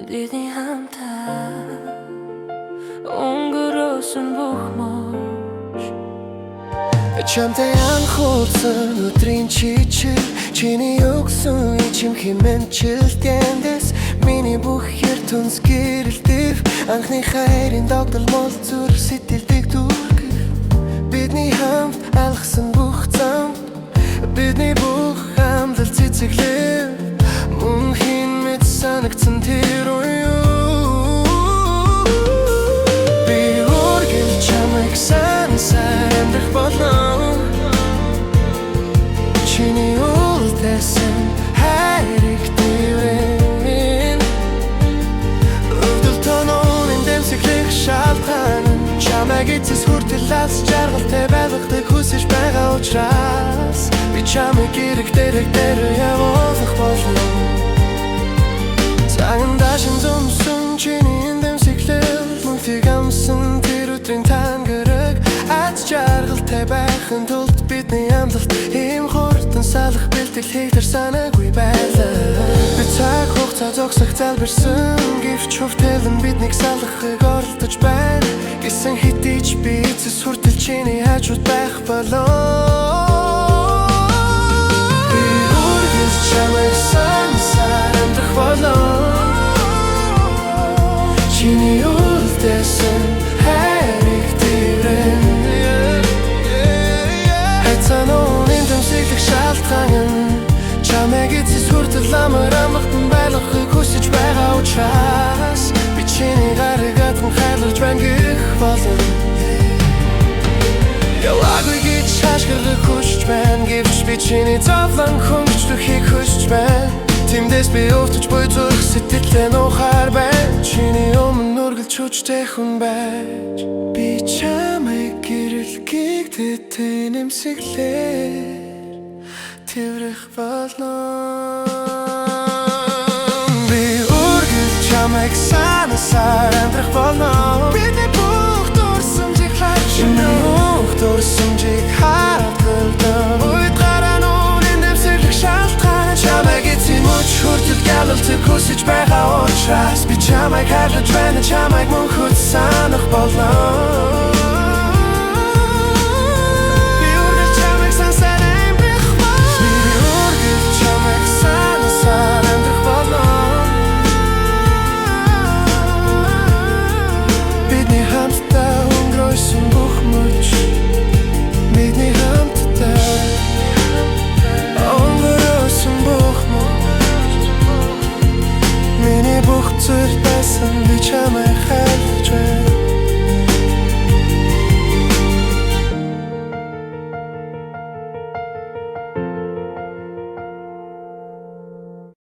Бидний хамтаа өнгөрөөсөн бүх мөч Чамтай анхуулсан өдрийн чичил Чиний өгсөн ичим хэмэнчилтэндээс Миний бүх хэр түнс гэрэлтэв Анхны хайрын догдол мол зүрх сэтгэлдэг дүргэх Бидний хамт алхсан бүх замд Бидний бүх хамдал цэцэглэв Мөн хин мэд санагдсан тэр уюу Би үргэлж чамайг санасаар амьдрах болно Чиний үлдээсэн хайрыг дэврэн Өвдөл тонооны дэмсэглэх шалтгаан Чамайг эцэс хүртэл алс жаргалтай байлгадаг хүсэж байгаа учраас Би чамайг эрэг явуулах болно Цагаан дашин зумсан чиний дэмсэглэл Мөнхийг амсан тэр өдрийн тангэрэг Аз жаргалтай байхын тулд бидний амлалт Ийм хурдан салах бэлтгэл хийх санаагүй байлаа Би цаг хугацаа зогсох залбирсан Гэвч хувьтэлэн биднийг салахыг оролдож байна Гэсэн хэдий ч би эцэс хүртэл чиний хажууд байх болоо Би үргэлж чамайг санасаар амьдрах болоо Чиний үлдээсэн хайрыг дэврэн Хайцаануудын дэмсэглэх шалтгаан Чамайг эцэс хүртэл амар амлахтан байлгахыг хүсэж байгаа учраас Би чиний гарыг атан хайрлаж байна гэх болно Яваагүй гэж хашгирах хүсэж байна Гэвч би чиний зовлон хөнгөчлөхийг хүсэж байна Тэмдээс би өвтөж буй зүрх сэтгэлдээ нухаар байна Чиний өмнө үргэлж хүчтэй хүн байж Би чамайг гэрэлхийг тэтэй нэмсэглээр Тэврэх болно Би үргэлж чамайг санасаар амьдрах болно Бидний бүх дурсамжийг хайж Бүх дурсамжийг хадгалдан Үйд гараа нүрийн дэмсэглэх шалтгаан Чамайг эцсийн мөч хүртэл гялалтыг хүсэж байгаа учраас Би чамайг хайрлаж байна Чамайг мөн хүч санах болно Бүх зүйл байсан би чамайг хайрлаж байна